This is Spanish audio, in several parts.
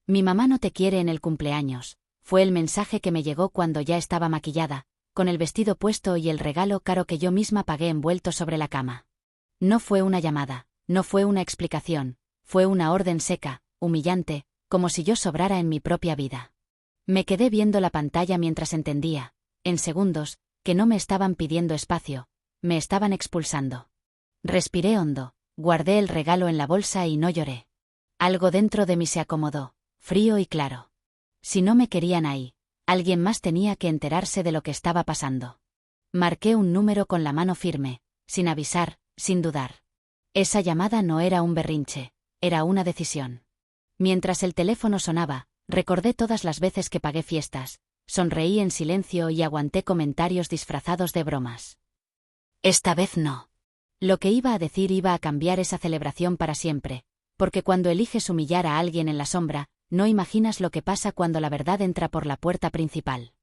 Mi mamá no te quiere en el cumpleaños, fue el mensaje que me llegó cuando ya estaba maquillada, con el vestido puesto y el regalo caro que yo misma pagué envuelto sobre la cama. No fue una llamada, no fue una explicación, fue una orden seca, humillante, como si yo sobrara en mi propia vida. Me quedé viendo la pantalla mientras entendía, en segundos, que no me estaban pidiendo espacio, me estaban expulsando. Respiré hondo, guardé el regalo en la bolsa y no lloré. Algo dentro de mí se acomodó, frío y claro. Si no me querían ahí, alguien más tenía que enterarse de lo que estaba pasando. Marqué un número con la mano firme, sin avisar, sin dudar. Esa llamada no era un berrinche, era una decisión. Mientras el teléfono sonaba, recordé todas las veces que pagué fiestas, sonreí en silencio y aguanté comentarios disfrazados de bromas. Esta vez no. Lo que iba a decir iba a cambiar esa celebración para siempre, porque cuando eliges humillar a alguien en la sombra, no imaginas lo que pasa cuando la verdad entra por la puerta principal.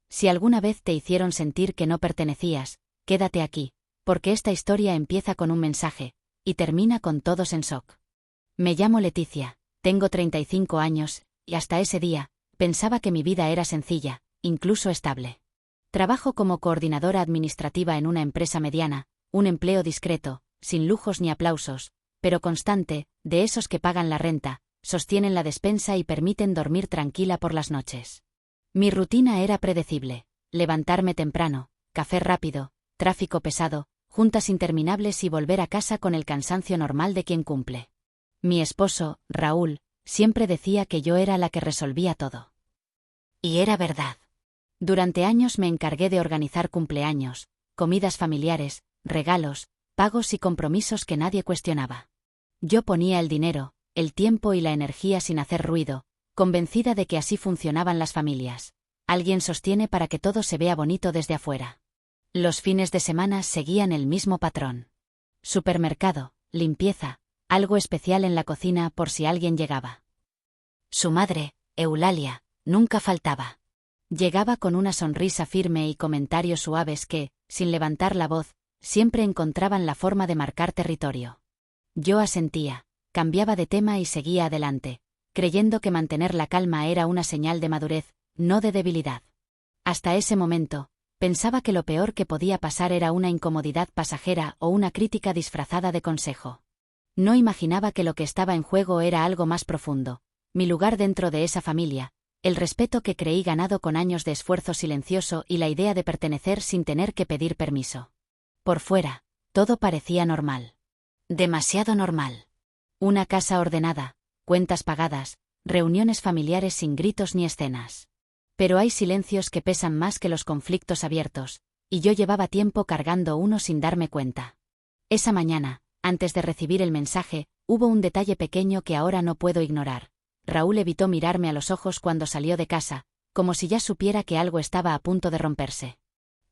Si alguna vez te hicieron sentir que no pertenecías, quédate aquí, porque esta historia empieza con un mensaje, y termina con todos en shock. Me llamo Leticia, tengo 35 años, y hasta ese día, pensaba que mi vida era sencilla, incluso estable. Trabajo como coordinadora administrativa en una empresa mediana, un empleo discreto, sin lujos ni aplausos, pero constante, de esos que pagan la renta, sostienen la despensa y permiten dormir tranquila por las noches. Mi rutina era predecible: levantarme temprano, café rápido, tráfico pesado, juntas interminables y volver a casa con el cansancio normal de quien cumple. Mi esposo, Raúl, siempre decía que yo era la que resolvía todo. Y era verdad. Durante años me encargué de organizar cumpleaños, comidas familiares, regalos, pagos y compromisos que nadie cuestionaba. Yo ponía el dinero, el tiempo y la energía sin hacer ruido, convencida de que así funcionaban las familias. Alguien sostiene para que todo se vea bonito desde afuera. Los fines de semana seguían el mismo patrón. Supermercado, limpieza, algo especial en la cocina por si alguien llegaba. Su madre, Eulalia, nunca faltaba. Llegaba con una sonrisa firme y comentarios suaves que, sin levantar la voz, siempre encontraban la forma de marcar territorio. Yo asentía, cambiaba de tema y seguía adelante, creyendo que mantener la calma era una señal de madurez, no de debilidad. Hasta ese momento, pensaba que lo peor que podía pasar era una incomodidad pasajera o una crítica disfrazada de consejo. No imaginaba que lo que estaba en juego era algo más profundo, mi lugar dentro de esa familia, el respeto que creí ganado con años de esfuerzo silencioso y la idea de pertenecer sin tener que pedir permiso. Por fuera, todo parecía normal. Demasiado normal. Una casa ordenada, cuentas pagadas, reuniones familiares sin gritos ni escenas. Pero hay silencios que pesan más que los conflictos abiertos, y yo llevaba tiempo cargando uno sin darme cuenta. Esa mañana, antes de recibir el mensaje, hubo un detalle pequeño que ahora no puedo ignorar. Raúl evitó mirarme a los ojos cuando salió de casa, como si ya supiera que algo estaba a punto de romperse.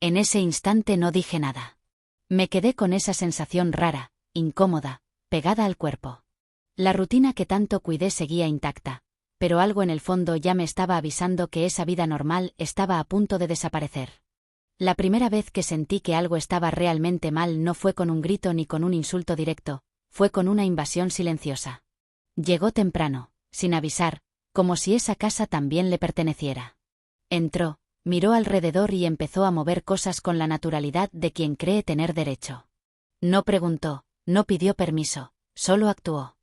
En ese instante no dije nada. Me quedé con esa sensación rara, incómoda, pegada al cuerpo. La rutina que tanto cuidé seguía intacta, pero algo en el fondo ya me estaba avisando que esa vida normal estaba a punto de desaparecer. La primera vez que sentí que algo estaba realmente mal no fue con un grito ni con un insulto directo, fue con una invasión silenciosa. Llegó temprano, sin avisar, como si esa casa también le perteneciera. Entró, miró alrededor y empezó a mover cosas con la naturalidad de quien cree tener derecho. No preguntó, no pidió permiso, solo actuó.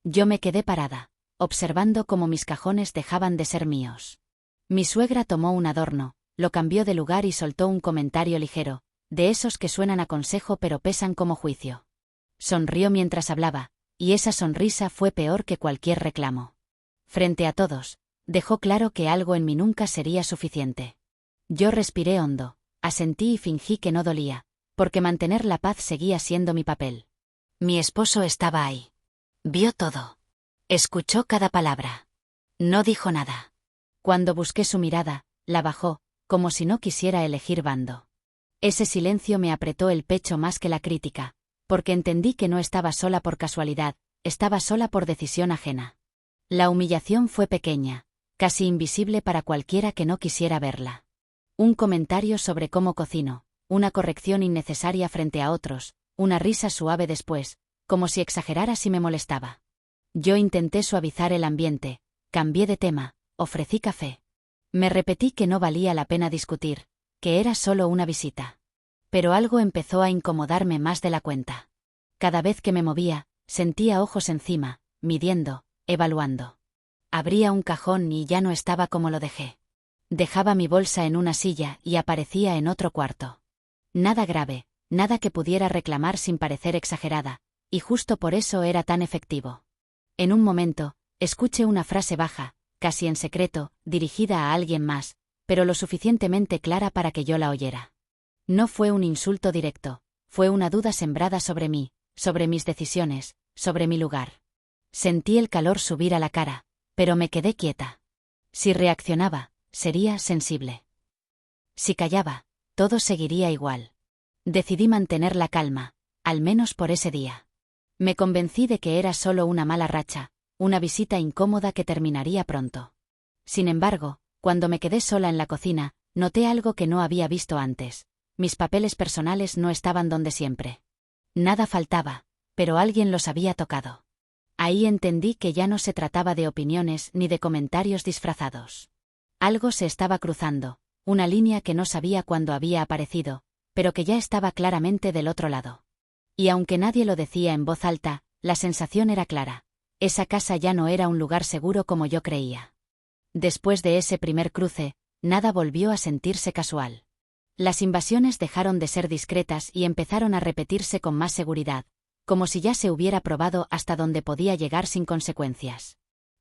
Yo me quedé parada, observando cómo mis cajones dejaban de ser míos. Mi suegra tomó un adorno, lo cambió de lugar y soltó un comentario ligero, de esos que suenan a consejo pero pesan como juicio. Sonrió mientras hablaba, y esa sonrisa fue peor que cualquier reclamo. Frente a todos, dejó claro que algo en mí nunca sería suficiente. Yo respiré hondo, asentí y fingí que no dolía, porque mantener la paz seguía siendo mi papel. Mi esposo estaba ahí. Vio todo. Escuchó cada palabra. No dijo nada. Cuando busqué su mirada, la bajó, como si no quisiera elegir bando. Ese silencio me apretó el pecho más que la crítica, porque entendí que no estaba sola por casualidad, estaba sola por decisión ajena. La humillación fue pequeña, casi invisible para cualquiera que no quisiera verla. Un comentario sobre cómo cocino, una corrección innecesaria frente a otros, una risa suave después, como si exagerara si me molestaba. Yo intenté suavizar el ambiente, Cambié de tema, ofrecí café. Me repetí que no valía la pena discutir, que era solo una visita. Pero algo empezó a incomodarme más de la cuenta. Cada vez que me movía, sentía ojos encima, midiendo, evaluando. Abría un cajón y ya no estaba como lo dejé. Dejaba mi bolsa en una silla y aparecía en otro cuarto. Nada grave, nada que pudiera reclamar sin parecer exagerada, y justo por eso era tan efectivo. En un momento, escuché una frase baja, casi en secreto, dirigida a alguien más, pero lo suficientemente clara para que yo la oyera. No fue un insulto directo, fue una duda sembrada sobre mí, sobre mis decisiones, sobre mi lugar. Sentí el calor subir a la cara, pero me quedé quieta. Si reaccionaba, sería sensible. Si callaba, todo seguiría igual. Decidí mantener la calma, al menos por ese día. Me convencí de que era solo una mala racha, una visita incómoda que terminaría pronto. Sin embargo, cuando me quedé sola en la cocina, noté algo que no había visto antes. Mis papeles personales no estaban donde siempre. Nada faltaba, pero alguien los había tocado. Ahí entendí que ya no se trataba de opiniones ni de comentarios disfrazados. Algo se estaba cruzando, una línea que no sabía cuándo había aparecido, pero que ya estaba claramente del otro lado. Y aunque nadie lo decía en voz alta, la sensación era clara. Esa casa ya no era un lugar seguro como yo creía. Después de ese primer cruce, nada volvió a sentirse casual. Las invasiones dejaron de ser discretas y empezaron a repetirse con más seguridad, como si ya se hubiera probado hasta dónde podía llegar sin consecuencias.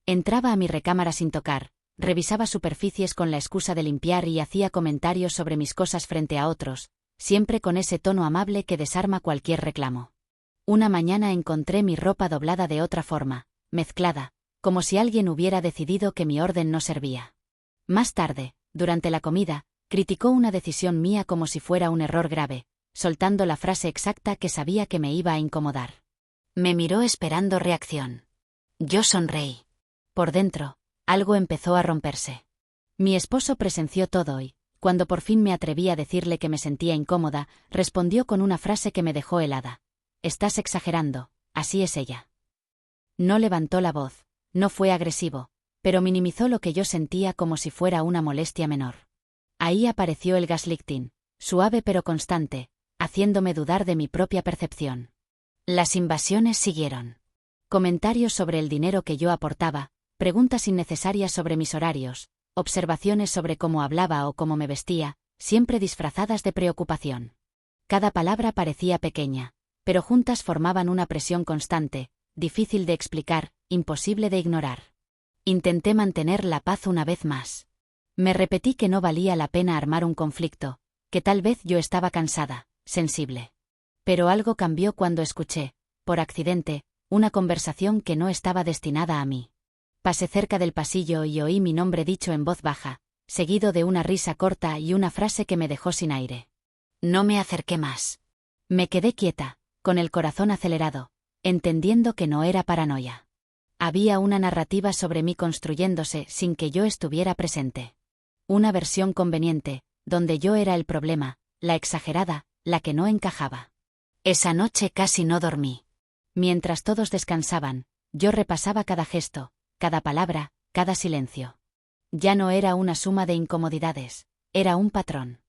Entraba a mi recámara sin tocar, revisaba superficies con la excusa de limpiar y hacía comentarios sobre mis cosas frente a otros, siempre con ese tono amable que desarma cualquier reclamo. Una mañana encontré mi ropa doblada de otra forma, mezclada, como si alguien hubiera decidido que mi orden no servía. Más tarde, durante la comida, criticó una decisión mía como si fuera un error grave, soltando la frase exacta que sabía que me iba a incomodar. Me miró esperando reacción. Yo sonreí. Por dentro, algo empezó a romperse. Mi esposo presenció todo y, cuando por fin me atreví a decirle que me sentía incómoda, respondió con una frase que me dejó helada. Estás exagerando, así es ella. No levantó la voz, no fue agresivo, pero minimizó lo que yo sentía como si fuera una molestia menor. Ahí apareció el gaslighting, suave pero constante, haciéndome dudar de mi propia percepción. Las invasiones siguieron. Comentarios sobre el dinero que yo aportaba, preguntas innecesarias sobre mis horarios, observaciones sobre cómo hablaba o cómo me vestía, siempre disfrazadas de preocupación. Cada palabra parecía pequeña, pero juntas formaban una presión constante, difícil de explicar, imposible de ignorar. Intenté mantener la paz una vez más. Me repetí que no valía la pena armar un conflicto, que tal vez yo estaba cansada, sensible. Pero algo cambió cuando escuché, por accidente, una conversación que no estaba destinada a mí. Pasé cerca del pasillo y oí mi nombre dicho en voz baja, seguido de una risa corta y una frase que me dejó sin aire. No me acerqué más. Me quedé quieta, con el corazón acelerado, entendiendo que no era paranoia. Había una narrativa sobre mí construyéndose sin que yo estuviera presente. Una versión conveniente, donde yo era el problema, la exagerada, la que no encajaba. Esa noche casi no dormí. Mientras todos descansaban, yo repasaba cada gesto, cada palabra, cada silencio. Ya no era una suma de incomodidades, era un patrón.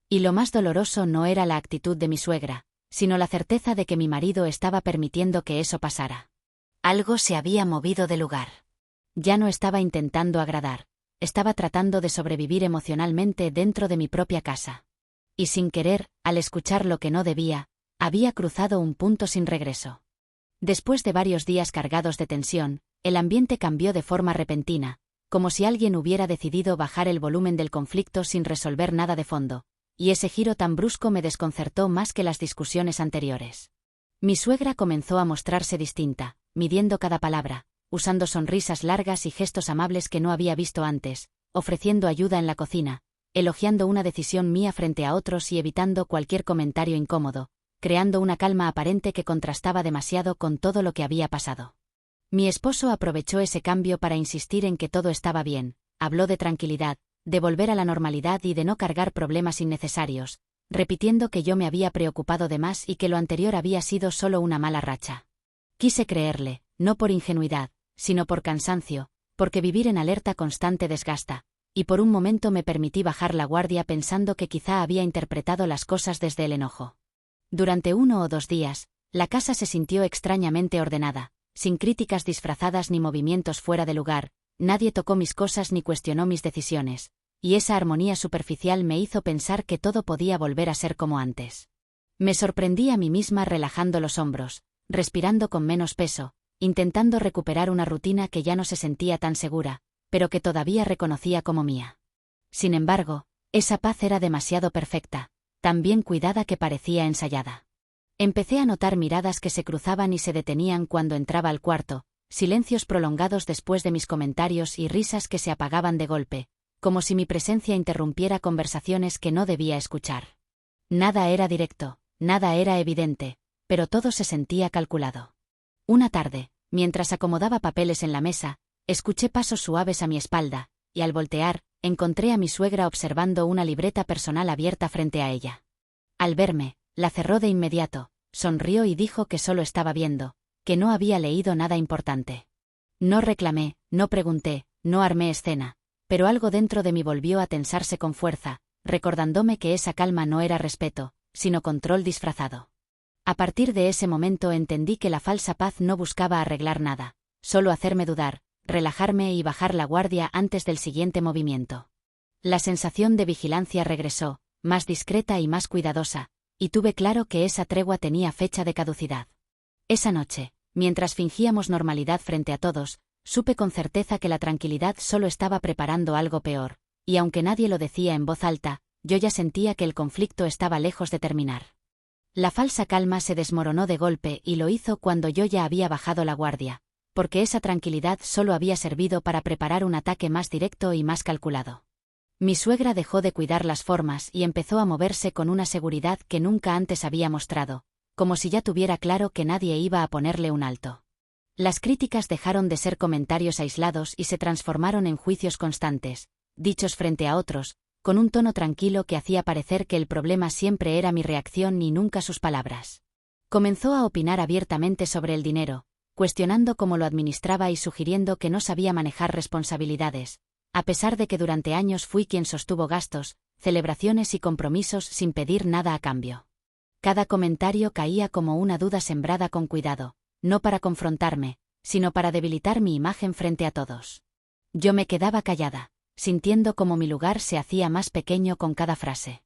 Y lo más doloroso no era la actitud de mi suegra, sino la certeza de que mi marido estaba permitiendo que eso pasara. Algo se había movido de lugar. Ya no estaba intentando agradar, estaba tratando de sobrevivir emocionalmente dentro de mi propia casa. Y sin querer, al escuchar lo que no debía, había cruzado un punto sin regreso. Después de varios días cargados de tensión, el ambiente cambió de forma repentina, como si alguien hubiera decidido bajar el volumen del conflicto sin resolver nada de fondo, y ese giro tan brusco me desconcertó más que las discusiones anteriores. Mi suegra comenzó a mostrarse distinta, midiendo cada palabra, usando sonrisas largas y gestos amables que no había visto antes, ofreciendo ayuda en la cocina, elogiando una decisión mía frente a otros y evitando cualquier comentario incómodo, creando una calma aparente que contrastaba demasiado con todo lo que había pasado. Mi esposo aprovechó ese cambio para insistir en que todo estaba bien, habló de tranquilidad, de volver a la normalidad y de no cargar problemas innecesarios, repitiendo que yo me había preocupado de más y que lo anterior había sido solo una mala racha. Quise creerle, no por ingenuidad, sino por cansancio, porque vivir en alerta constante desgasta, y por un momento me permití bajar la guardia pensando que quizá había interpretado las cosas desde el enojo. Durante 1 o 2 días, la casa se sintió extrañamente ordenada, sin críticas disfrazadas ni movimientos fuera de lugar, nadie tocó mis cosas ni cuestionó mis decisiones, y esa armonía superficial me hizo pensar que todo podía volver a ser como antes. Me sorprendí a mí misma relajando los hombros, respirando con menos peso, intentando recuperar una rutina que ya no se sentía tan segura, pero que todavía reconocía como mía. Sin embargo, esa paz era demasiado perfecta, tan bien cuidada que parecía ensayada. Empecé a notar miradas que se cruzaban y se detenían cuando entraba al cuarto, silencios prolongados después de mis comentarios y risas que se apagaban de golpe, como si mi presencia interrumpiera conversaciones que no debía escuchar. Nada era directo, nada era evidente, pero todo se sentía calculado. Una tarde, mientras acomodaba papeles en la mesa, escuché pasos suaves a mi espalda, y al voltear, encontré a mi suegra observando una libreta personal abierta frente a ella. Al verme, la cerró de inmediato, sonrió y dijo que solo estaba viendo, que no había leído nada importante. No reclamé, no pregunté, no armé escena, pero algo dentro de mí volvió a tensarse con fuerza, recordándome que esa calma no era respeto, sino control disfrazado. A partir de ese momento entendí que la falsa paz no buscaba arreglar nada, solo hacerme dudar, relajarme y bajar la guardia antes del siguiente movimiento. La sensación de vigilancia regresó, más discreta y más cuidadosa, y tuve claro que esa tregua tenía fecha de caducidad. Esa noche, mientras fingíamos normalidad frente a todos, supe con certeza que la tranquilidad solo estaba preparando algo peor, y aunque nadie lo decía en voz alta, yo ya sentía que el conflicto estaba lejos de terminar. La falsa calma se desmoronó de golpe y lo hizo cuando yo ya había bajado la guardia, porque esa tranquilidad solo había servido para preparar un ataque más directo y más calculado. Mi suegra dejó de cuidar las formas y empezó a moverse con una seguridad que nunca antes había mostrado, como si ya tuviera claro que nadie iba a ponerle un alto. Las críticas dejaron de ser comentarios aislados y se transformaron en juicios constantes, dichos frente a otros, con un tono tranquilo que hacía parecer que el problema siempre era mi reacción y nunca sus palabras. Comenzó a opinar abiertamente sobre el dinero, cuestionando cómo lo administraba y sugiriendo que no sabía manejar responsabilidades, a pesar de que durante años fui quien sostuvo gastos, celebraciones y compromisos sin pedir nada a cambio. Cada comentario caía como una duda sembrada con cuidado, no para confrontarme, sino para debilitar mi imagen frente a todos. Yo me quedaba callada, sintiendo como mi lugar se hacía más pequeño con cada frase.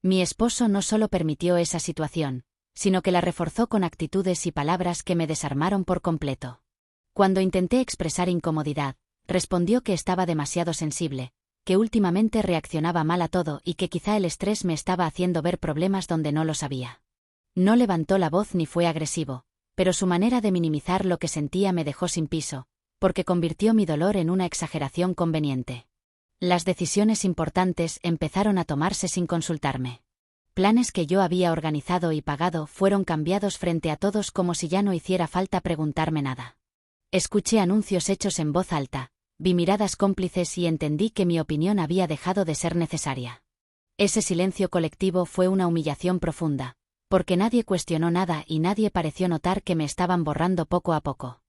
Mi esposo no solo permitió esa situación, sino que la reforzó con actitudes y palabras que me desarmaron por completo. Cuando intenté expresar incomodidad, respondió que estaba demasiado sensible, que últimamente reaccionaba mal a todo y que quizá el estrés me estaba haciendo ver problemas donde no los había. No levantó la voz ni fue agresivo, pero su manera de minimizar lo que sentía me dejó sin piso, porque convirtió mi dolor en una exageración conveniente. Las decisiones importantes empezaron a tomarse sin consultarme. Planes que yo había organizado y pagado fueron cambiados frente a todos como si ya no hiciera falta preguntarme nada. Escuché anuncios hechos en voz alta, vi miradas cómplices y entendí que mi opinión había dejado de ser necesaria. Ese silencio colectivo fue una humillación profunda, porque nadie cuestionó nada y nadie pareció notar que me estaban borrando poco a poco.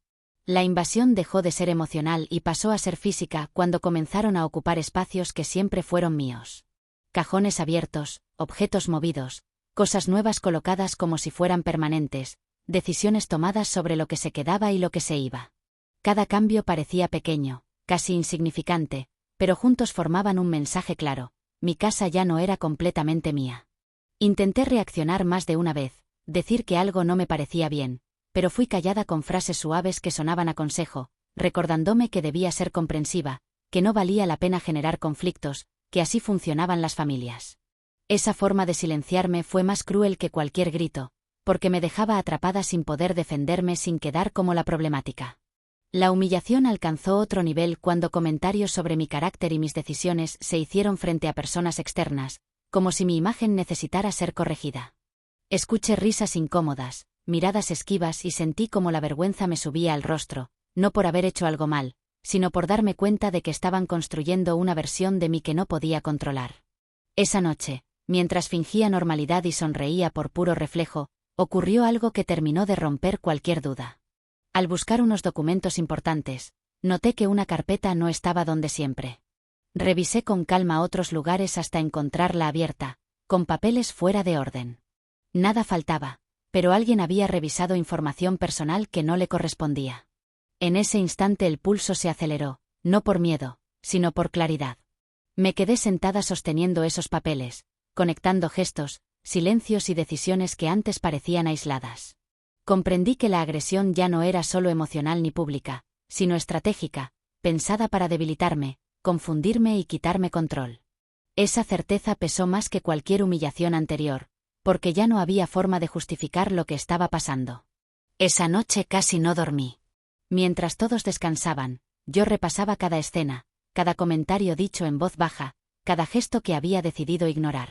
La invasión dejó de ser emocional y pasó a ser física cuando comenzaron a ocupar espacios que siempre fueron míos. Cajones abiertos, objetos movidos, cosas nuevas colocadas como si fueran permanentes, decisiones tomadas sobre lo que se quedaba y lo que se iba. Cada cambio parecía pequeño, casi insignificante, pero juntos formaban un mensaje claro: mi casa ya no era completamente mía. Intenté reaccionar más de una vez, decir que algo no me parecía bien, pero fui callada con frases suaves que sonaban a consejo, recordándome que debía ser comprensiva, que no valía la pena generar conflictos, que así funcionaban las familias. Esa forma de silenciarme fue más cruel que cualquier grito, porque me dejaba atrapada sin poder defenderme sin quedar como la problemática. La humillación alcanzó otro nivel cuando comentarios sobre mi carácter y mis decisiones se hicieron frente a personas externas, como si mi imagen necesitara ser corregida. Escuché risas incómodas, miradas esquivas y sentí como la vergüenza me subía al rostro, no por haber hecho algo mal, sino por darme cuenta de que estaban construyendo una versión de mí que no podía controlar. Esa noche, mientras fingía normalidad y sonreía por puro reflejo, ocurrió algo que terminó de romper cualquier duda. Al buscar unos documentos importantes, Noté que una carpeta no estaba donde siempre. Revisé con calma otros lugares hasta encontrarla abierta, con papeles fuera de orden. Nada faltaba, pero alguien había revisado información personal que no le correspondía. En ese instante el pulso se aceleró, no por miedo, sino por claridad. Me quedé sentada sosteniendo esos papeles, conectando gestos, silencios y decisiones que antes parecían aisladas. Comprendí que la agresión ya no era solo emocional ni pública, sino estratégica, pensada para debilitarme, confundirme y quitarme control. Esa certeza pesó más que cualquier humillación anterior, porque ya no había forma de justificar lo que estaba pasando. Esa noche casi no dormí. Mientras todos descansaban, yo repasaba cada escena, cada comentario dicho en voz baja, cada gesto que había decidido ignorar.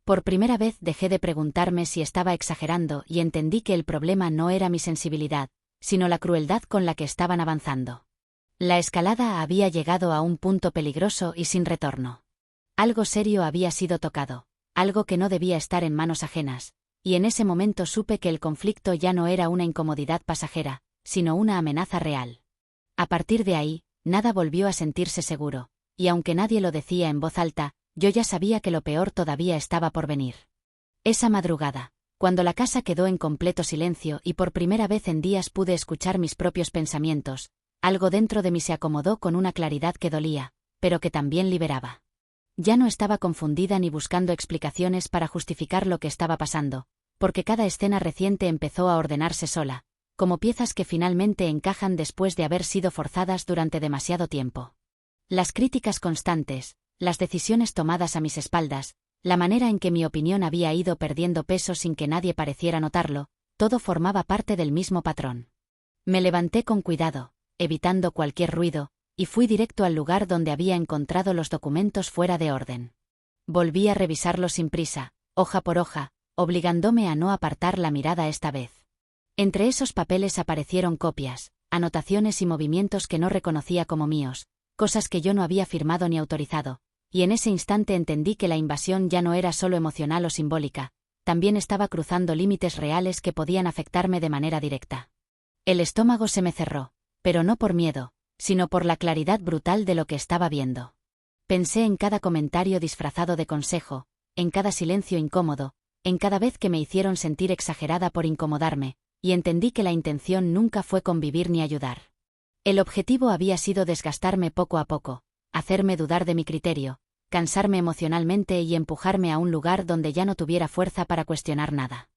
Por primera vez dejé de preguntarme si estaba exagerando y entendí que el problema no era mi sensibilidad, sino la crueldad con la que estaban avanzando. La escalada había llegado a un punto peligroso y sin retorno. Algo serio había sido tocado, algo que no debía estar en manos ajenas, y en ese momento supe que el conflicto ya no era una incomodidad pasajera, sino una amenaza real. A partir de ahí, nada volvió a sentirse seguro, y aunque nadie lo decía en voz alta, yo ya sabía que lo peor todavía estaba por venir. Esa madrugada, cuando la casa quedó en completo silencio y por primera vez en días pude escuchar mis propios pensamientos, algo dentro de mí se acomodó con una claridad que dolía, pero que también liberaba. Ya no estaba confundida ni buscando explicaciones para justificar lo que estaba pasando, porque cada escena reciente empezó a ordenarse sola, como piezas que finalmente encajan después de haber sido forzadas durante demasiado tiempo. Las críticas constantes, las decisiones tomadas a mis espaldas, la manera en que mi opinión había ido perdiendo peso sin que nadie pareciera notarlo, todo formaba parte del mismo patrón. Me levanté con cuidado, evitando cualquier ruido, y fui directo al lugar donde había encontrado los documentos fuera de orden. Volví a revisarlos sin prisa, hoja por hoja, obligándome a no apartar la mirada esta vez. Entre esos papeles aparecieron copias, anotaciones y movimientos que no reconocía como míos, cosas que yo no había firmado ni autorizado, y en ese instante entendí que la invasión ya no era solo emocional o simbólica, también estaba cruzando límites reales que podían afectarme de manera directa. El estómago se me cerró, pero no por miedo, sino por la claridad brutal de lo que estaba viendo. Pensé en cada comentario disfrazado de consejo, en cada silencio incómodo, en cada vez que me hicieron sentir exagerada por incomodarme, y entendí que la intención nunca fue convivir ni ayudar. El objetivo había sido desgastarme poco a poco, hacerme dudar de mi criterio, cansarme emocionalmente y empujarme a un lugar donde ya no tuviera fuerza para cuestionar nada.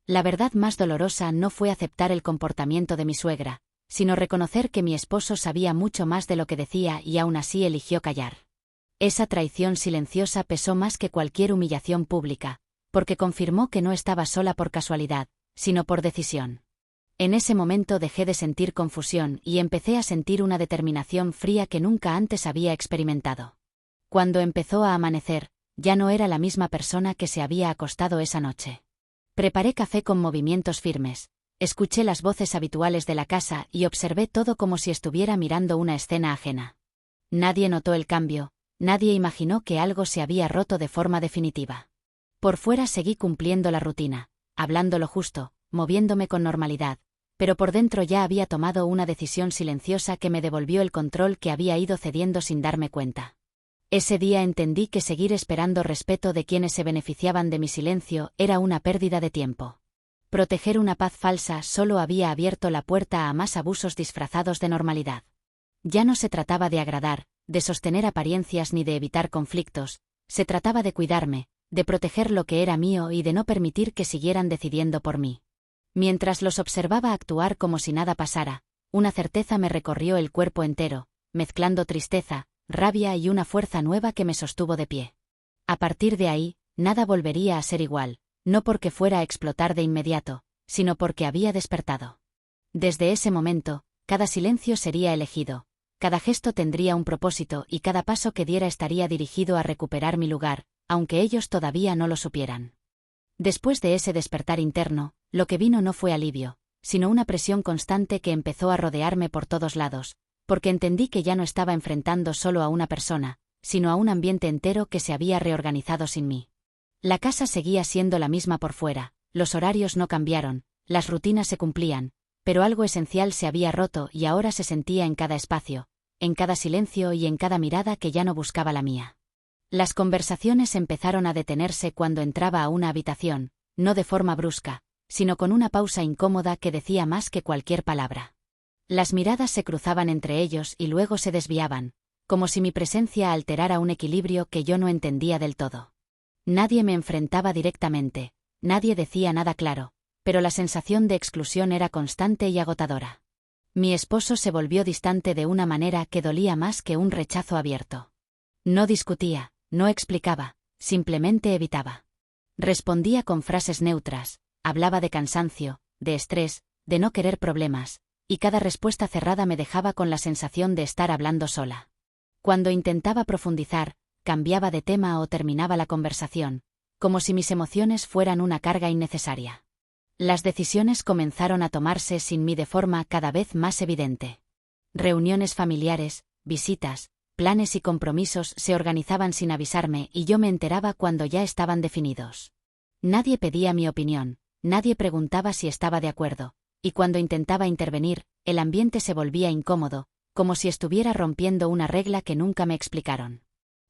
La verdad más dolorosa no fue aceptar el comportamiento de mi suegra, sino reconocer que mi esposo sabía mucho más de lo que decía y aún así eligió callar. Esa traición silenciosa pesó más que cualquier humillación pública, porque confirmó que no estaba sola por casualidad, sino por decisión. En ese momento dejé de sentir confusión y empecé a sentir una determinación fría que nunca antes había experimentado. Cuando empezó a amanecer, ya no era la misma persona que se había acostado esa noche. Preparé café con movimientos firmes, escuché las voces habituales de la casa y observé todo como si estuviera mirando una escena ajena. Nadie notó el cambio, nadie imaginó que algo se había roto de forma definitiva. Por fuera seguí cumpliendo la rutina, hablando lo justo, moviéndome con normalidad, pero por dentro ya había tomado una decisión silenciosa que me devolvió el control que había ido cediendo sin darme cuenta. Ese día entendí que seguir esperando respeto de quienes se beneficiaban de mi silencio era una pérdida de tiempo. Proteger una paz falsa solo había abierto la puerta a más abusos disfrazados de normalidad. Ya no se trataba de agradar, de sostener apariencias ni de evitar conflictos, se trataba de cuidarme, de proteger lo que era mío y de no permitir que siguieran decidiendo por mí. Mientras los observaba actuar como si nada pasara, una certeza me recorrió el cuerpo entero, mezclando tristeza, rabia y una fuerza nueva que me sostuvo de pie. A partir de ahí, nada volvería a ser igual, no porque fuera a explotar de inmediato, sino porque había despertado. Desde ese momento, cada silencio sería elegido, cada gesto tendría un propósito y cada paso que diera estaría dirigido a recuperar mi lugar, aunque ellos todavía no lo supieran. Después de ese despertar interno, lo que vino no fue alivio, sino una presión constante que empezó a rodearme por todos lados, porque entendí que ya no estaba enfrentando solo a una persona, sino a un ambiente entero que se había reorganizado sin mí. La casa seguía siendo la misma por fuera, los horarios no cambiaron, las rutinas se cumplían, pero algo esencial se había roto y ahora se sentía en cada espacio, en cada silencio y en cada mirada que ya no buscaba la mía. Las conversaciones empezaron a detenerse cuando entraba a una habitación, no de forma brusca, sino con una pausa incómoda que decía más que cualquier palabra. Las miradas se cruzaban entre ellos y luego se desviaban, como si mi presencia alterara un equilibrio que yo no entendía del todo. Nadie me enfrentaba directamente, nadie decía nada claro, pero la sensación de exclusión era constante y agotadora. Mi esposo se volvió distante de una manera que dolía más que un rechazo abierto. No discutía, no explicaba, simplemente evitaba. Respondía con frases neutras, hablaba de cansancio, de estrés, de no querer problemas, y cada respuesta cerrada me dejaba con la sensación de estar hablando sola. Cuando intentaba profundizar, cambiaba de tema o terminaba la conversación, como si mis emociones fueran una carga innecesaria. Las decisiones comenzaron a tomarse sin mí de forma cada vez más evidente. Reuniones familiares, visitas, planes y compromisos se organizaban sin avisarme y yo me enteraba cuando ya estaban definidos. Nadie pedía mi opinión, nadie preguntaba si estaba de acuerdo, y cuando intentaba intervenir, el ambiente se volvía incómodo, como si estuviera rompiendo una regla que nunca me explicaron.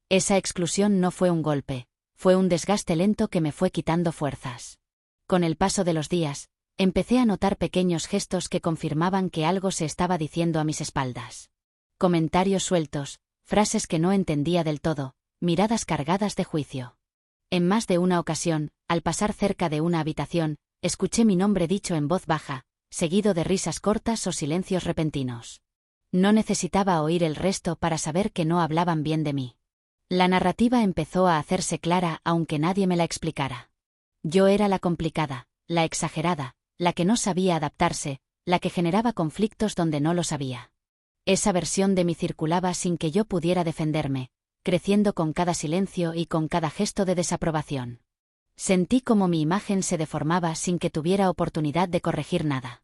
Esa exclusión no fue un golpe, fue un desgaste lento que me fue quitando fuerzas. Con el paso de los días, empecé a notar pequeños gestos que confirmaban que algo se estaba diciendo a mis espaldas. Comentarios sueltos, frases que no entendía del todo, miradas cargadas de juicio. En más de una ocasión, al pasar cerca de una habitación, escuché mi nombre dicho en voz baja, seguido de risas cortas o silencios repentinos. No necesitaba oír el resto para saber que no hablaban bien de mí. La narrativa empezó a hacerse clara aunque nadie me la explicara. Yo era la complicada, la exagerada, la que no sabía adaptarse, la que generaba conflictos donde no los había. Esa versión de mí circulaba sin que yo pudiera defenderme, creciendo con cada silencio y con cada gesto de desaprobación. Sentí como mi imagen se deformaba sin que tuviera oportunidad de corregir nada.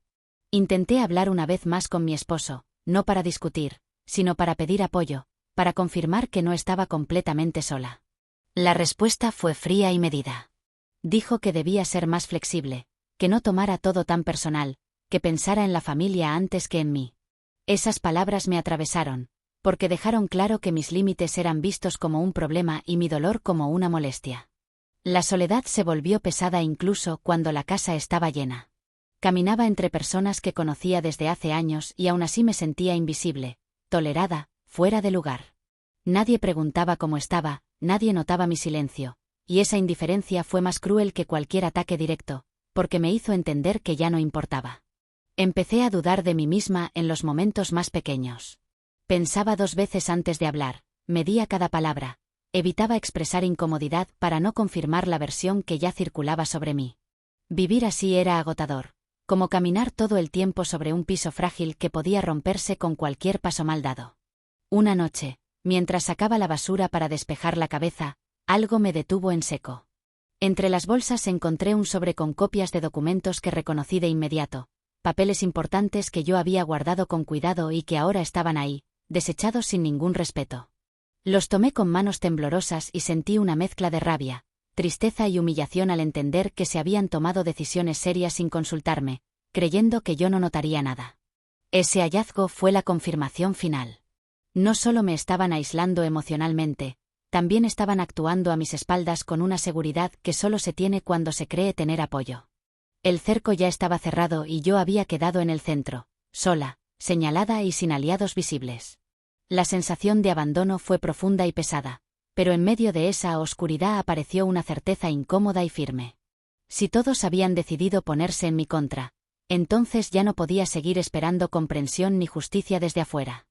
Intenté hablar una vez más con mi esposo, no para discutir, sino para pedir apoyo, para confirmar que no estaba completamente sola. La respuesta fue fría y medida. Dijo que debía ser más flexible, que no tomara todo tan personal, que pensara en la familia antes que en mí. Esas palabras me atravesaron, porque dejaron claro que mis límites eran vistos como un problema y mi dolor como una molestia. La soledad se volvió pesada incluso cuando la casa estaba llena. Caminaba entre personas que conocía desde hace años y aún así me sentía invisible, tolerada, fuera de lugar. Nadie preguntaba cómo estaba, nadie notaba mi silencio, y esa indiferencia fue más cruel que cualquier ataque directo, porque me hizo entender que ya no importaba. Empecé a dudar de mí misma en los momentos más pequeños. Pensaba 2 veces antes de hablar, medía cada palabra, evitaba expresar incomodidad para no confirmar la versión que ya circulaba sobre mí. Vivir así era agotador, como caminar todo el tiempo sobre un piso frágil que podía romperse con cualquier paso mal dado. Una noche, mientras sacaba la basura para despejar la cabeza, algo me detuvo en seco. Entre las bolsas encontré un sobre con copias de documentos que reconocí de inmediato, papeles importantes que yo había guardado con cuidado y que ahora estaban ahí, desechados sin ningún respeto. Los tomé con manos temblorosas y sentí una mezcla de rabia, tristeza y humillación al entender que se habían tomado decisiones serias sin consultarme, creyendo que yo no notaría nada. Ese hallazgo fue la confirmación final. No solo me estaban aislando emocionalmente, también estaban actuando a mis espaldas con una seguridad que solo se tiene cuando se cree tener apoyo. El cerco ya estaba cerrado y yo había quedado en el centro, sola, señalada y sin aliados visibles. La sensación de abandono fue profunda y pesada, pero en medio de esa oscuridad apareció una certeza incómoda y firme. Si todos habían decidido ponerse en mi contra, entonces ya no podía seguir esperando comprensión ni justicia desde afuera.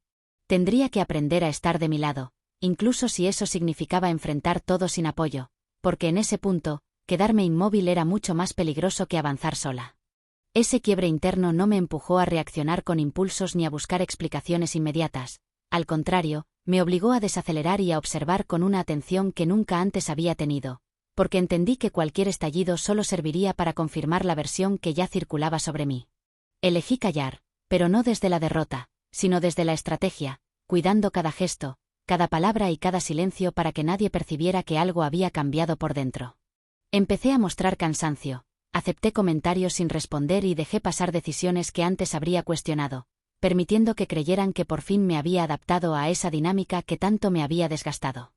Tendría que aprender a estar de mi lado, incluso si eso significaba enfrentar todo sin apoyo, porque en ese punto, quedarme inmóvil era mucho más peligroso que avanzar sola. Ese quiebre interno no me empujó a reaccionar con impulsos ni a buscar explicaciones inmediatas, al contrario, me obligó a desacelerar y a observar con una atención que nunca antes había tenido, porque entendí que cualquier estallido solo serviría para confirmar la versión que ya circulaba sobre mí. Elegí callar, pero no desde la derrota, sino desde la estrategia, cuidando cada gesto, cada palabra y cada silencio para que nadie percibiera que algo había cambiado por dentro. Empecé a mostrar cansancio, Acepté comentarios sin responder y dejé pasar decisiones que antes habría cuestionado, permitiendo que creyeran que por fin me había adaptado a esa dinámica que tanto me había desgastado.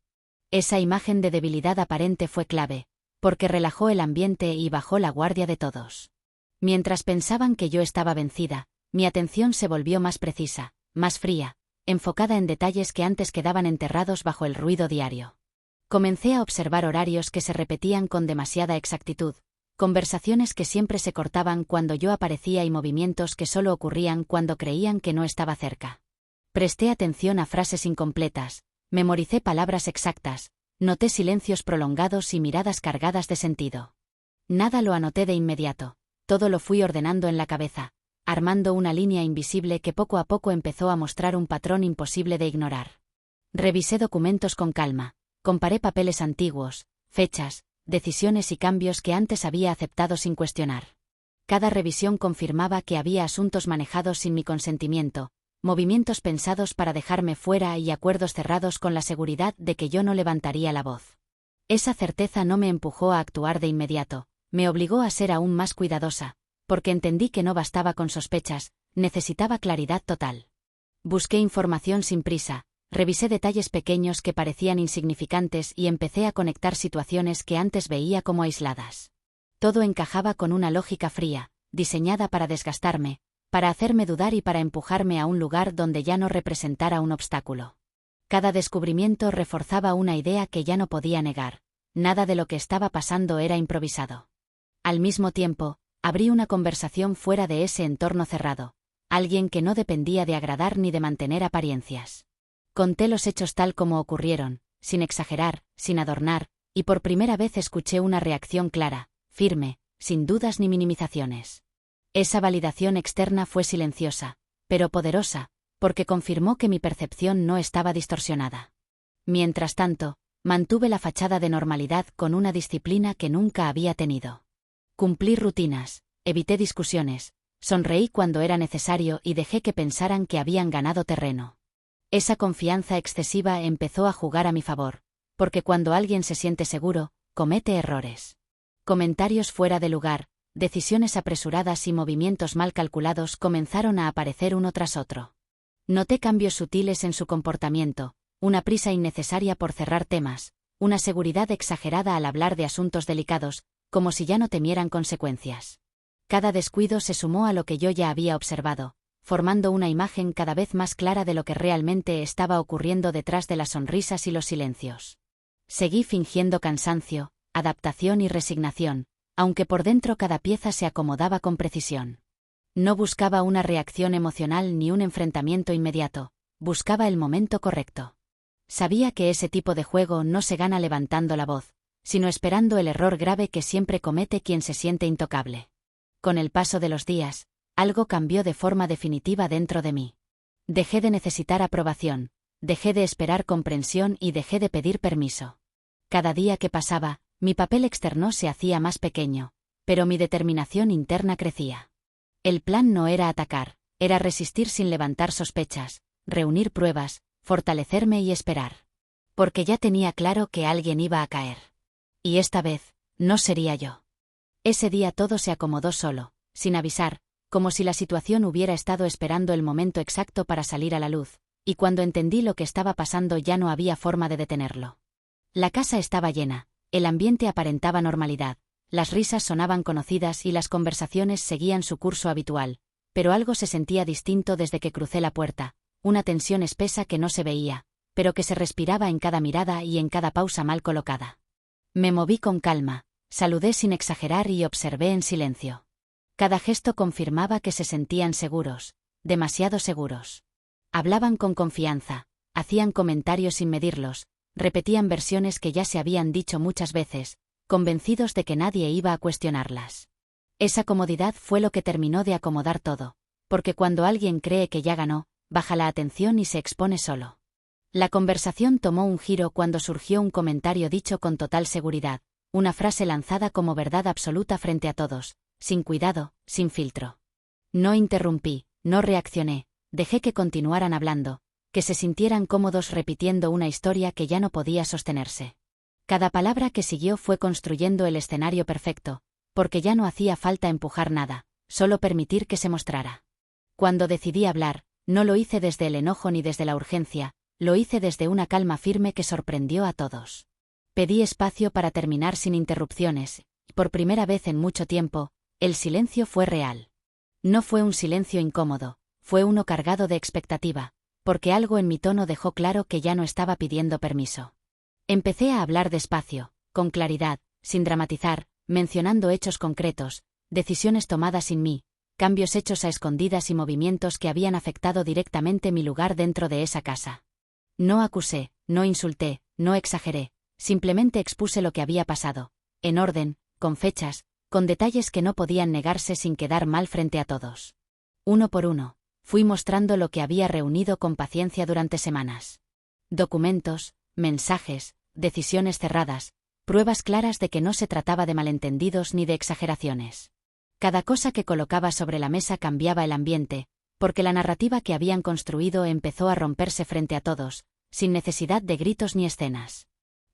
Esa imagen de debilidad aparente fue clave, porque relajó el ambiente y bajó la guardia de todos. Mientras pensaban que yo estaba vencida, mi atención se volvió más precisa, más fría, enfocada en detalles que antes quedaban enterrados bajo el ruido diario. Comencé a observar horarios que se repetían con demasiada exactitud, conversaciones que siempre se cortaban cuando yo aparecía y movimientos que solo ocurrían cuando creían que no estaba cerca. Presté atención a frases incompletas, memoricé palabras exactas, noté silencios prolongados y miradas cargadas de sentido. Nada lo anoté de inmediato, todo lo fui ordenando en la cabeza, armando una línea invisible que poco a poco empezó a mostrar un patrón imposible de ignorar. Revisé documentos con calma, comparé papeles antiguos, fechas, decisiones y cambios que antes había aceptado sin cuestionar. Cada revisión confirmaba que había asuntos manejados sin mi consentimiento, movimientos pensados para dejarme fuera y acuerdos cerrados con la seguridad de que yo no levantaría la voz. Esa certeza no me empujó a actuar de inmediato, me obligó a ser aún más cuidadosa, porque entendí que no bastaba con sospechas, necesitaba claridad total. Busqué información sin prisa, revisé detalles pequeños que parecían insignificantes y empecé a conectar situaciones que antes veía como aisladas. Todo encajaba con una lógica fría, diseñada para desgastarme, para hacerme dudar y para empujarme a un lugar donde ya no representara un obstáculo. Cada descubrimiento reforzaba una idea que ya no podía negar: nada de lo que estaba pasando era improvisado. Al mismo tiempo, abrí una conversación fuera de ese entorno cerrado, alguien que no dependía de agradar ni de mantener apariencias. Conté los hechos tal como ocurrieron, sin exagerar, sin adornar, y por primera vez escuché una reacción clara, firme, sin dudas ni minimizaciones. Esa validación externa fue silenciosa, pero poderosa, porque confirmó que mi percepción no estaba distorsionada. Mientras tanto, mantuve la fachada de normalidad con una disciplina que nunca había tenido. Cumplí rutinas, evité discusiones, sonreí cuando era necesario y dejé que pensaran que habían ganado terreno. Esa confianza excesiva empezó a jugar a mi favor, porque cuando alguien se siente seguro, comete errores. Comentarios fuera de lugar, decisiones apresuradas y movimientos mal calculados comenzaron a aparecer uno tras otro. Noté cambios sutiles en su comportamiento, una prisa innecesaria por cerrar temas, una seguridad exagerada al hablar de asuntos delicados, como si ya no temieran consecuencias. Cada descuido se sumó a lo que yo ya había observado, formando una imagen cada vez más clara de lo que realmente estaba ocurriendo detrás de las sonrisas y los silencios. Seguí fingiendo cansancio, adaptación y resignación, aunque por dentro cada pieza se acomodaba con precisión. No buscaba una reacción emocional ni un enfrentamiento inmediato, buscaba el momento correcto. Sabía que ese tipo de juego no se gana levantando la voz, sino esperando el error grave que siempre comete quien se siente intocable. Con el paso de los días, algo cambió de forma definitiva dentro de mí. Dejé de necesitar aprobación, dejé de esperar comprensión y dejé de pedir permiso. Cada día que pasaba, mi papel externo se hacía más pequeño, pero mi determinación interna crecía. El plan no era atacar, era resistir sin levantar sospechas, reunir pruebas, fortalecerme y esperar. Porque ya tenía claro que alguien iba a caer. Y esta vez, no sería yo. Ese día todo se acomodó solo, sin avisar, como si la situación hubiera estado esperando el momento exacto para salir a la luz, y cuando entendí lo que estaba pasando ya no había forma de detenerlo. La casa estaba llena, el ambiente aparentaba normalidad, las risas sonaban conocidas y las conversaciones seguían su curso habitual, pero algo se sentía distinto desde que crucé la puerta, una tensión espesa que no se veía, pero que se respiraba en cada mirada y en cada pausa mal colocada. Me moví con calma, saludé sin exagerar y observé en silencio. Cada gesto confirmaba que se sentían seguros, demasiado seguros. Hablaban con confianza, hacían comentarios sin medirlos, repetían versiones que ya se habían dicho muchas veces, convencidos de que nadie iba a cuestionarlas. Esa comodidad fue lo que terminó de acomodar todo, porque cuando alguien cree que ya ganó, baja la atención y se expone solo. La conversación tomó un giro cuando surgió un comentario dicho con total seguridad, una frase lanzada como verdad absoluta frente a todos, sin cuidado, sin filtro. No interrumpí, no reaccioné, dejé que continuaran hablando, que se sintieran cómodos repitiendo una historia que ya no podía sostenerse. Cada palabra que siguió fue construyendo el escenario perfecto, porque ya no hacía falta empujar nada, solo permitir que se mostrara. Cuando decidí hablar, no lo hice desde el enojo ni desde la urgencia, lo hice desde una calma firme que sorprendió a todos. Pedí espacio para terminar sin interrupciones, y por primera vez en mucho tiempo, el silencio fue real. No fue un silencio incómodo, fue uno cargado de expectativa, porque algo en mi tono dejó claro que ya no estaba pidiendo permiso. Empecé a hablar despacio, con claridad, sin dramatizar, mencionando hechos concretos, decisiones tomadas sin mí, cambios hechos a escondidas y movimientos que habían afectado directamente mi lugar dentro de esa casa. No acusé, no insulté, no exageré, simplemente expuse lo que había pasado, en orden, con fechas, con detalles que no podían negarse sin quedar mal frente a todos. Uno por uno, fui mostrando lo que había reunido con paciencia durante semanas. Documentos, mensajes, decisiones cerradas, pruebas claras de que no se trataba de malentendidos ni de exageraciones. Cada cosa que colocaba sobre la mesa cambiaba el ambiente, porque la narrativa que habían construido empezó a romperse frente a todos, sin necesidad de gritos ni escenas.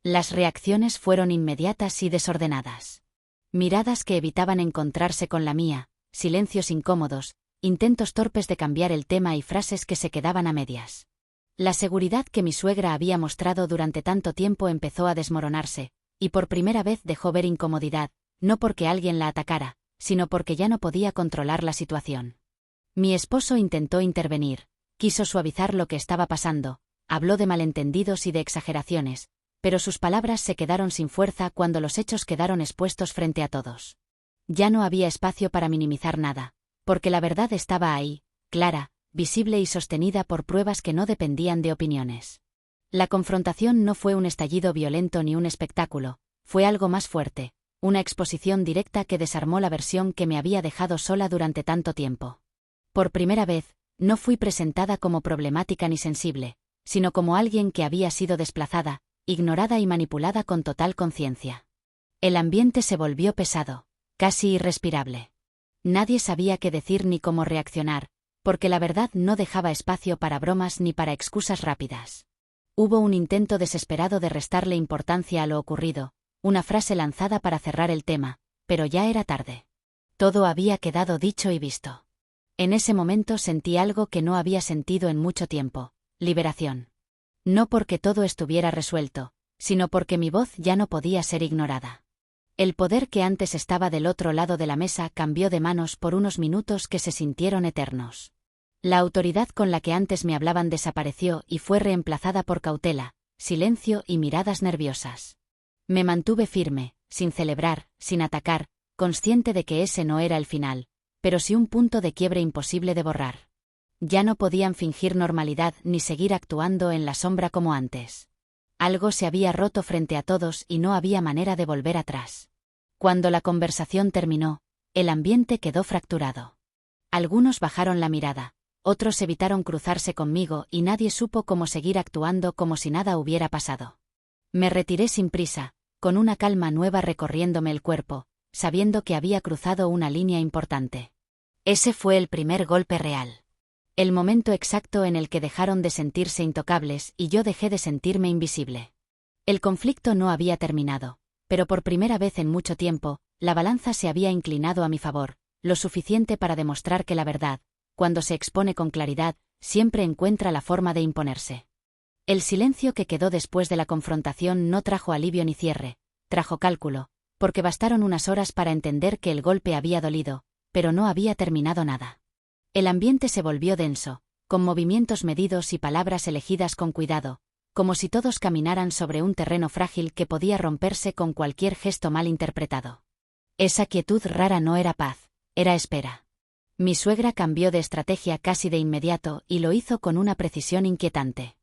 Las reacciones fueron inmediatas y desordenadas. Miradas que evitaban encontrarse con la mía, silencios incómodos, intentos torpes de cambiar el tema y frases que se quedaban a medias. La seguridad que mi suegra había mostrado durante tanto tiempo empezó a desmoronarse, y por primera vez dejó ver incomodidad, no porque alguien la atacara, sino porque ya no podía controlar la situación. Mi esposo intentó intervenir, quiso suavizar lo que estaba pasando, habló de malentendidos y de exageraciones, pero sus palabras se quedaron sin fuerza cuando los hechos quedaron expuestos frente a todos. Ya no había espacio para minimizar nada, porque la verdad estaba ahí, clara, visible y sostenida por pruebas que no dependían de opiniones. La confrontación no fue un estallido violento ni un espectáculo, fue algo más fuerte, una exposición directa que desarmó la versión que me había dejado sola durante tanto tiempo. Por primera vez, no fui presentada como problemática ni sensible, sino como alguien que había sido desplazada, ignorada y manipulada con total conciencia. El ambiente se volvió pesado, casi irrespirable. Nadie sabía qué decir ni cómo reaccionar, porque la verdad no dejaba espacio para bromas ni para excusas rápidas. Hubo un intento desesperado de restarle importancia a lo ocurrido, una frase lanzada para cerrar el tema, pero ya era tarde. Todo había quedado dicho y visto. En ese momento sentí algo que no había sentido en mucho tiempo: liberación. No porque todo estuviera resuelto, sino porque mi voz ya no podía ser ignorada. El poder que antes estaba del otro lado de la mesa cambió de manos por unos minutos que se sintieron eternos. La autoridad con la que antes me hablaban desapareció y fue reemplazada por cautela, silencio y miradas nerviosas. Me mantuve firme, sin celebrar, sin atacar, consciente de que ese no era el final, pero sí un punto de quiebre imposible de borrar. Ya no podían fingir normalidad ni seguir actuando en la sombra como antes. Algo se había roto frente a todos y no había manera de volver atrás. Cuando la conversación terminó, el ambiente quedó fracturado. Algunos bajaron la mirada, otros evitaron cruzarse conmigo y nadie supo cómo seguir actuando como si nada hubiera pasado. Me retiré sin prisa, con una calma nueva recorriéndome el cuerpo, sabiendo que había cruzado una línea importante. Ese fue el primer golpe real. El momento exacto en el que dejaron de sentirse intocables y yo dejé de sentirme invisible. El conflicto no había terminado, pero por primera vez en mucho tiempo, la balanza se había inclinado a mi favor, lo suficiente para demostrar que la verdad, cuando se expone con claridad, siempre encuentra la forma de imponerse. El silencio que quedó después de la confrontación no trajo alivio ni cierre, trajo cálculo, porque bastaron unas horas para entender que el golpe había dolido, pero no había terminado nada. El ambiente se volvió denso, con movimientos medidos y palabras elegidas con cuidado, como si todos caminaran sobre un terreno frágil que podía romperse con cualquier gesto mal interpretado. Esa quietud rara no era paz, era espera. Mi suegra cambió de estrategia casi de inmediato y lo hizo con una precisión inquietante.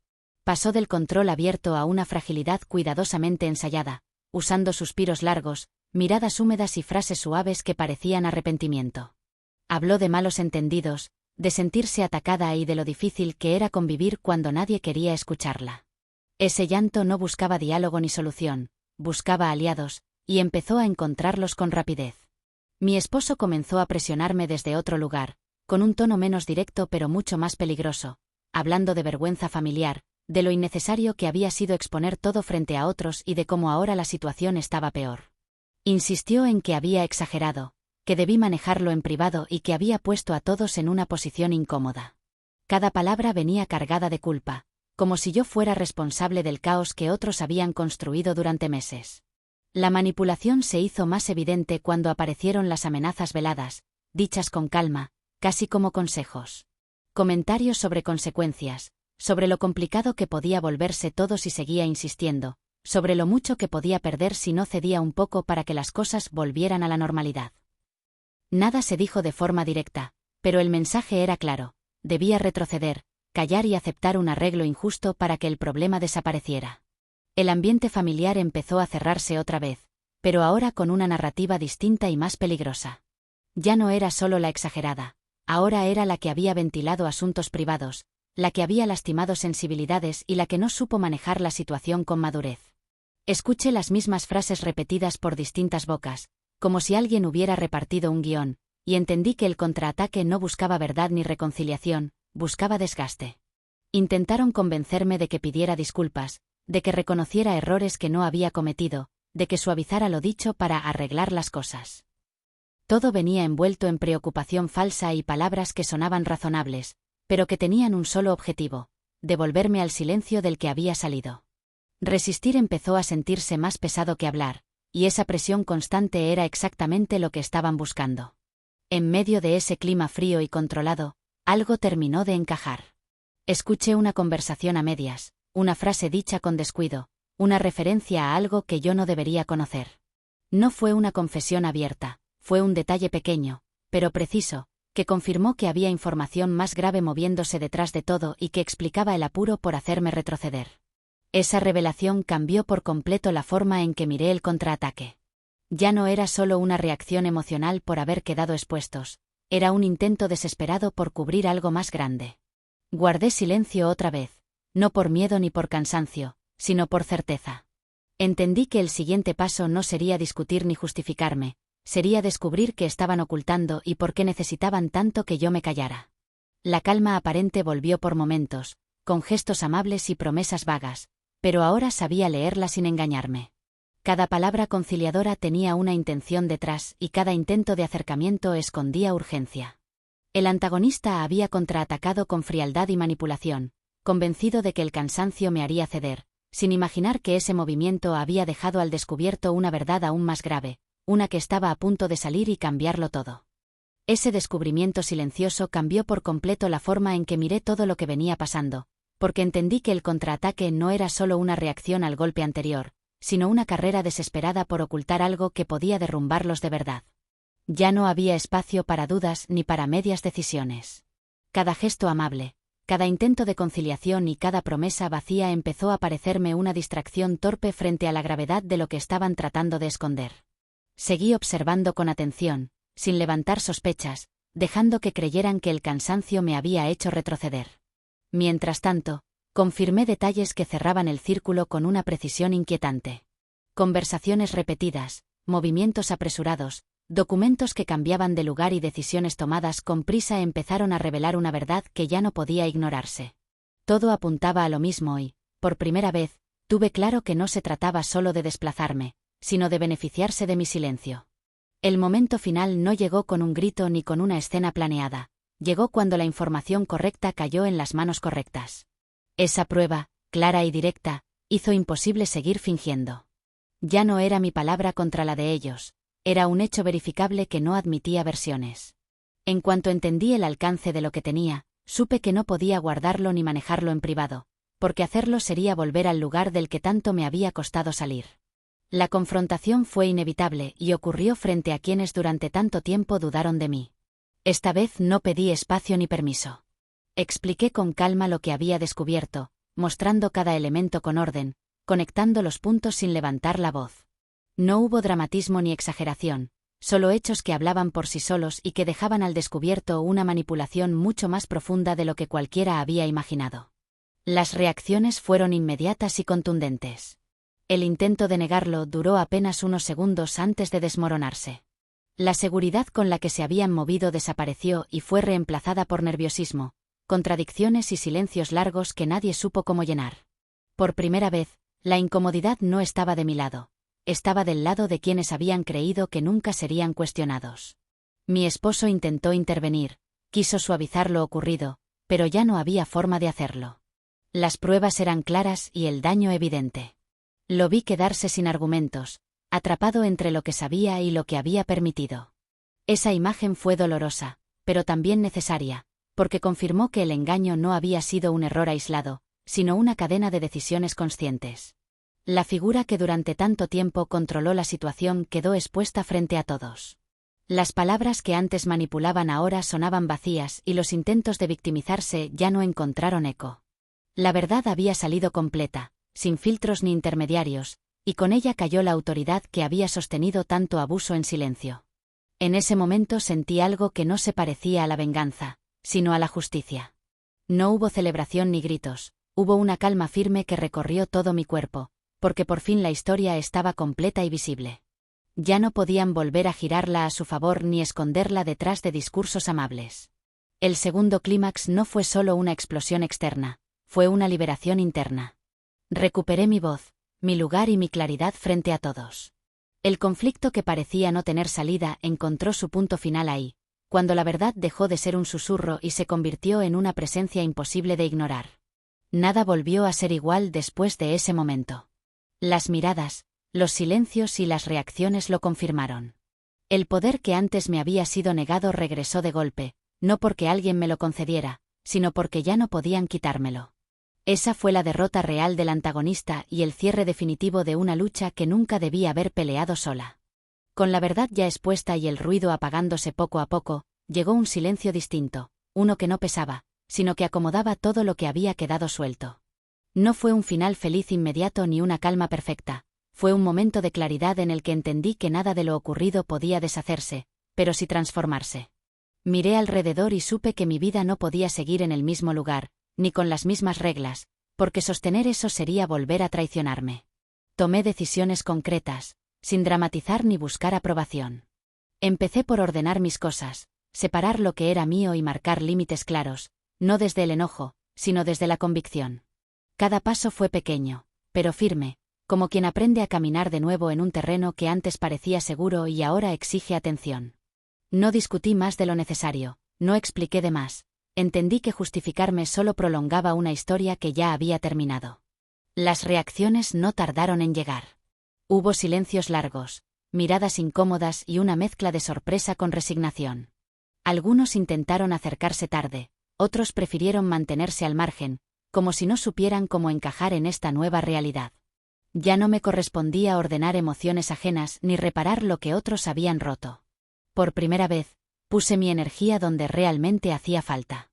Pasó del control abierto a una fragilidad cuidadosamente ensayada, usando suspiros largos, miradas húmedas y frases suaves que parecían arrepentimiento. Habló de malos entendidos, de sentirse atacada y de lo difícil que era convivir cuando nadie quería escucharla. Ese llanto no buscaba diálogo ni solución, buscaba aliados, y empezó a encontrarlos con rapidez. Mi esposo comenzó a presionarme desde otro lugar, con un tono menos directo pero mucho más peligroso, hablando de vergüenza familiar, de lo innecesario que había sido exponer todo frente a otros y de cómo ahora la situación estaba peor. Insistió en que había exagerado, que debí manejarlo en privado y que había puesto a todos en una posición incómoda. Cada palabra venía cargada de culpa, como si yo fuera responsable del caos que otros habían construido durante meses. La manipulación se hizo más evidente cuando aparecieron las amenazas veladas, dichas con calma, casi como consejos. Comentarios sobre consecuencias, sobre lo complicado que podía volverse todo si seguía insistiendo, sobre lo mucho que podía perder si no cedía un poco para que las cosas volvieran a la normalidad. Nada se dijo de forma directa, pero el mensaje era claro: debía retroceder, callar y aceptar un arreglo injusto para que el problema desapareciera. El ambiente familiar empezó a cerrarse otra vez, pero ahora con una narrativa distinta y más peligrosa. Ya no era solo la exagerada, ahora era la que había ventilado asuntos privados, la que había lastimado sensibilidades y la que no supo manejar la situación con madurez. Escuché las mismas frases repetidas por distintas bocas, como si alguien hubiera repartido un guión, y entendí que el contraataque no buscaba verdad ni reconciliación, buscaba desgaste. Intentaron convencerme de que pidiera disculpas, de que reconociera errores que no había cometido, de que suavizara lo dicho para arreglar las cosas. Todo venía envuelto en preocupación falsa y palabras que sonaban razonables, pero que tenían un solo objetivo: devolverme al silencio del que había salido. Resistir empezó a sentirse más pesado que hablar, y esa presión constante era exactamente lo que estaban buscando. En medio de ese clima frío y controlado, algo terminó de encajar. Escuché una conversación a medias, una frase dicha con descuido, una referencia a algo que yo no debería conocer. No fue una confesión abierta, fue un detalle pequeño, pero preciso, que confirmó que había información más grave moviéndose detrás de todo y que explicaba el apuro por hacerme retroceder. Esa revelación cambió por completo la forma en que miré el contraataque. Ya no era solo una reacción emocional por haber quedado expuestos, era un intento desesperado por cubrir algo más grande. Guardé silencio otra vez, no por miedo ni por cansancio, sino por certeza. Entendí que el siguiente paso no sería discutir ni justificarme, sería descubrir qué estaban ocultando y por qué necesitaban tanto que yo me callara. La calma aparente volvió por momentos, con gestos amables y promesas vagas, pero ahora sabía leerla sin engañarme. Cada palabra conciliadora tenía una intención detrás y cada intento de acercamiento escondía urgencia. El antagonista había contraatacado con frialdad y manipulación, convencido de que el cansancio me haría ceder, sin imaginar que ese movimiento había dejado al descubierto una verdad aún más grave, una que estaba a punto de salir y cambiarlo todo. Ese descubrimiento silencioso cambió por completo la forma en que miré todo lo que venía pasando, porque entendí que el contraataque no era solo una reacción al golpe anterior, sino una carrera desesperada por ocultar algo que podía derrumbarlos de verdad. Ya no había espacio para dudas ni para medias decisiones. Cada gesto amable, cada intento de conciliación y cada promesa vacía empezó a parecerme una distracción torpe frente a la gravedad de lo que estaban tratando de esconder. Seguí observando con atención, sin levantar sospechas, dejando que creyeran que el cansancio me había hecho retroceder. Mientras tanto, confirmé detalles que cerraban el círculo con una precisión inquietante. Conversaciones repetidas, movimientos apresurados, documentos que cambiaban de lugar y decisiones tomadas con prisa empezaron a revelar una verdad que ya no podía ignorarse. Todo apuntaba a lo mismo y, por primera vez, tuve claro que no se trataba solo de desplazarme, sino de beneficiarse de mi silencio. El momento final no llegó con un grito ni con una escena planeada, llegó cuando la información correcta cayó en las manos correctas. Esa prueba, clara y directa, hizo imposible seguir fingiendo. Ya no era mi palabra contra la de ellos, era un hecho verificable que no admitía versiones. En cuanto entendí el alcance de lo que tenía, supe que no podía guardarlo ni manejarlo en privado, porque hacerlo sería volver al lugar del que tanto me había costado salir. La confrontación fue inevitable y ocurrió frente a quienes durante tanto tiempo dudaron de mí. Esta vez no pedí espacio ni permiso. Expliqué con calma lo que había descubierto, mostrando cada elemento con orden, conectando los puntos sin levantar la voz. No hubo dramatismo ni exageración, solo hechos que hablaban por sí solos y que dejaban al descubierto una manipulación mucho más profunda de lo que cualquiera había imaginado. Las reacciones fueron inmediatas y contundentes. El intento de negarlo duró apenas unos segundos antes de desmoronarse. La seguridad con la que se habían movido desapareció y fue reemplazada por nerviosismo, contradicciones y silencios largos que nadie supo cómo llenar. Por primera vez, la incomodidad no estaba de mi lado, estaba del lado de quienes habían creído que nunca serían cuestionados. Mi esposo intentó intervenir, quiso suavizar lo ocurrido, pero ya no había forma de hacerlo. Las pruebas eran claras y el daño evidente. Lo vi quedarse sin argumentos, atrapado entre lo que sabía y lo que había permitido. Esa imagen fue dolorosa, pero también necesaria, porque confirmó que el engaño no había sido un error aislado, sino una cadena de decisiones conscientes. La figura que durante tanto tiempo controló la situación quedó expuesta frente a todos. Las palabras que antes manipulaban ahora sonaban vacías y los intentos de victimizarse ya no encontraron eco. La verdad había salido completa, sin filtros ni intermediarios, y con ella cayó la autoridad que había sostenido tanto abuso en silencio. En ese momento sentí algo que no se parecía a la venganza, sino a la justicia. No hubo celebración ni gritos, hubo una calma firme que recorrió todo mi cuerpo, porque por fin la historia estaba completa y visible. Ya no podían volver a girarla a su favor ni esconderla detrás de discursos amables. El segundo clímax no fue solo una explosión externa, fue una liberación interna. Recuperé mi voz, mi lugar y mi claridad frente a todos. El conflicto que parecía no tener salida encontró su punto final ahí, cuando la verdad dejó de ser un susurro y se convirtió en una presencia imposible de ignorar. Nada volvió a ser igual después de ese momento. Las miradas, los silencios y las reacciones lo confirmaron. El poder que antes me había sido negado regresó de golpe, no porque alguien me lo concediera, sino porque ya no podían quitármelo. Esa fue la derrota real del antagonista y el cierre definitivo de una lucha que nunca debía haber peleado sola. Con la verdad ya expuesta y el ruido apagándose poco a poco, llegó un silencio distinto, uno que no pesaba, sino que acomodaba todo lo que había quedado suelto. No fue un final feliz inmediato ni una calma perfecta, fue un momento de claridad en el que entendí que nada de lo ocurrido podía deshacerse, pero sí transformarse. Miré alrededor y supe que mi vida no podía seguir en el mismo lugar, ni con las mismas reglas, porque sostener eso sería volver a traicionarme. Tomé decisiones concretas, sin dramatizar ni buscar aprobación. Empecé por ordenar mis cosas, separar lo que era mío y marcar límites claros, no desde el enojo, sino desde la convicción. Cada paso fue pequeño, pero firme, como quien aprende a caminar de nuevo en un terreno que antes parecía seguro y ahora exige atención. No discutí más de lo necesario, no expliqué de más. Entendí que justificarme solo prolongaba una historia que ya había terminado. Las reacciones no tardaron en llegar. Hubo silencios largos, miradas incómodas y una mezcla de sorpresa con resignación. Algunos intentaron acercarse tarde, otros prefirieron mantenerse al margen, como si no supieran cómo encajar en esta nueva realidad. Ya no me correspondía ordenar emociones ajenas ni reparar lo que otros habían roto. Por primera vez, puse mi energía donde realmente hacía falta.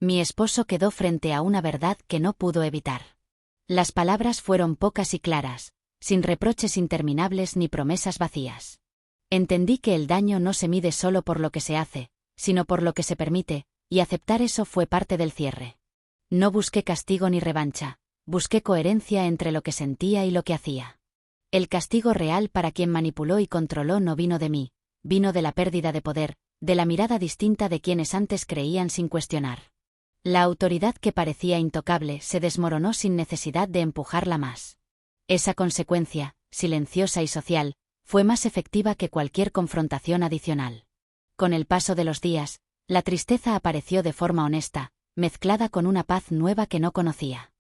Mi esposo quedó frente a una verdad que no pudo evitar. Las palabras fueron pocas y claras, sin reproches interminables ni promesas vacías. Entendí que el daño no se mide solo por lo que se hace, sino por lo que se permite, y aceptar eso fue parte del cierre. No busqué castigo ni revancha, busqué coherencia entre lo que sentía y lo que hacía. El castigo real para quien manipuló y controló no vino de mí, vino de la pérdida de poder, de la mirada distinta de quienes antes creían sin cuestionar. La autoridad que parecía intocable se desmoronó sin necesidad de empujarla más. Esa consecuencia, silenciosa y social, fue más efectiva que cualquier confrontación adicional. Con el paso de los días, la tristeza apareció de forma honesta, mezclada con una paz nueva que no conocía.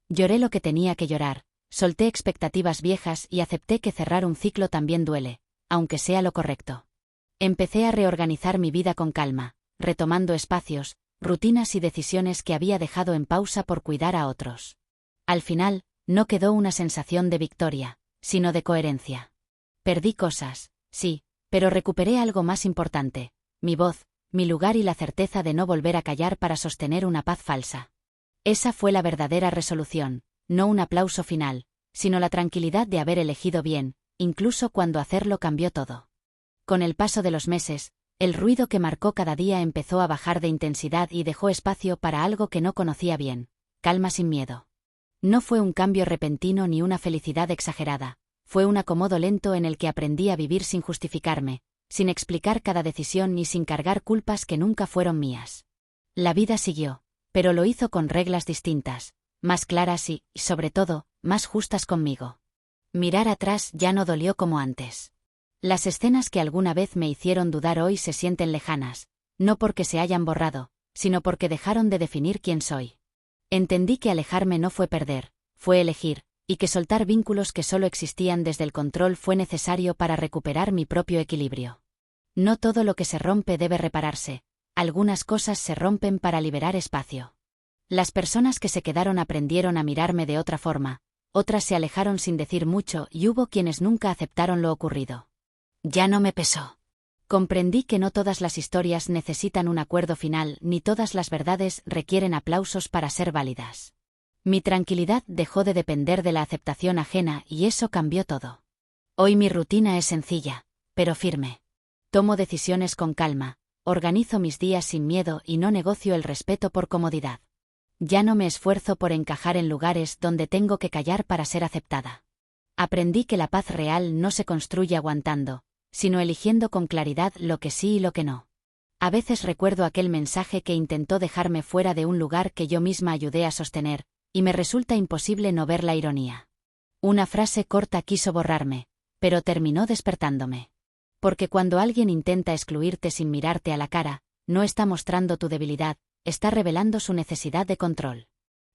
Lloré lo que tenía que llorar, solté expectativas viejas y acepté que cerrar un ciclo también duele, aunque sea lo correcto. Empecé a reorganizar mi vida con calma, retomando espacios, rutinas y decisiones que había dejado en pausa por cuidar a otros. Al final, no quedó una sensación de victoria, sino de coherencia. Perdí cosas, sí, pero recuperé algo más importante, mi voz, mi lugar y la certeza de no volver a callar para sostener una paz falsa. Esa fue la verdadera resolución, no un aplauso final, sino la tranquilidad de haber elegido bien, incluso cuando hacerlo cambió todo. Con el paso de los meses, el ruido que marcó cada día empezó a bajar de intensidad y dejó espacio para algo que no conocía bien, calma sin miedo. No fue un cambio repentino ni una felicidad exagerada, fue un acomodo lento en el que aprendí a vivir sin justificarme, sin explicar cada decisión ni sin cargar culpas que nunca fueron mías. La vida siguió, pero lo hizo con reglas distintas, más claras y, sobre todo, más justas conmigo. Mirar atrás ya no dolió como antes. Las escenas que alguna vez me hicieron dudar hoy se sienten lejanas, no porque se hayan borrado, sino porque dejaron de definir quién soy. Entendí que alejarme no fue perder, fue elegir, y que soltar vínculos que solo existían desde el control fue necesario para recuperar mi propio equilibrio. No todo lo que se rompe debe repararse, algunas cosas se rompen para liberar espacio. Las personas que se quedaron aprendieron a mirarme de otra forma, otras se alejaron sin decir mucho y hubo quienes nunca aceptaron lo ocurrido. Ya no me pesó. Comprendí que no todas las historias necesitan un acuerdo final ni todas las verdades requieren aplausos para ser válidas. Mi tranquilidad dejó de depender de la aceptación ajena y eso cambió todo. Hoy mi rutina es sencilla, pero firme. Tomo decisiones con calma, organizo mis días sin miedo y no negocio el respeto por comodidad. Ya no me esfuerzo por encajar en lugares donde tengo que callar para ser aceptada. Aprendí que la paz real no se construye aguantando, sino eligiendo con claridad lo que sí y lo que no. A veces recuerdo aquel mensaje que intentó dejarme fuera de un lugar que yo misma ayudé a sostener, y me resulta imposible no ver la ironía. Una frase corta quiso borrarme, pero terminó despertándome. Porque cuando alguien intenta excluirte sin mirarte a la cara, no está mostrando tu debilidad, está revelando su necesidad de control.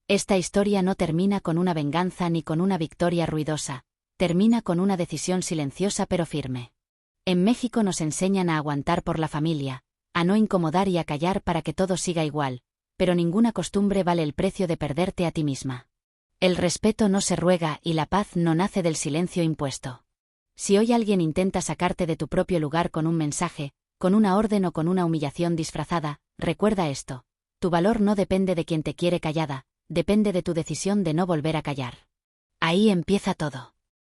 Esta historia no termina con una venganza ni con una victoria ruidosa, termina con una decisión silenciosa pero firme. En México nos enseñan a aguantar por la familia, a no incomodar y a callar para que todo siga igual, pero ninguna costumbre vale el precio de perderte a ti misma. El respeto no se ruega y la paz no nace del silencio impuesto. Si hoy alguien intenta sacarte de tu propio lugar con un mensaje, con una orden o con una humillación disfrazada, recuerda esto: tu valor no depende de quien te quiere callada, depende de tu decisión de no volver a callar. Ahí empieza todo.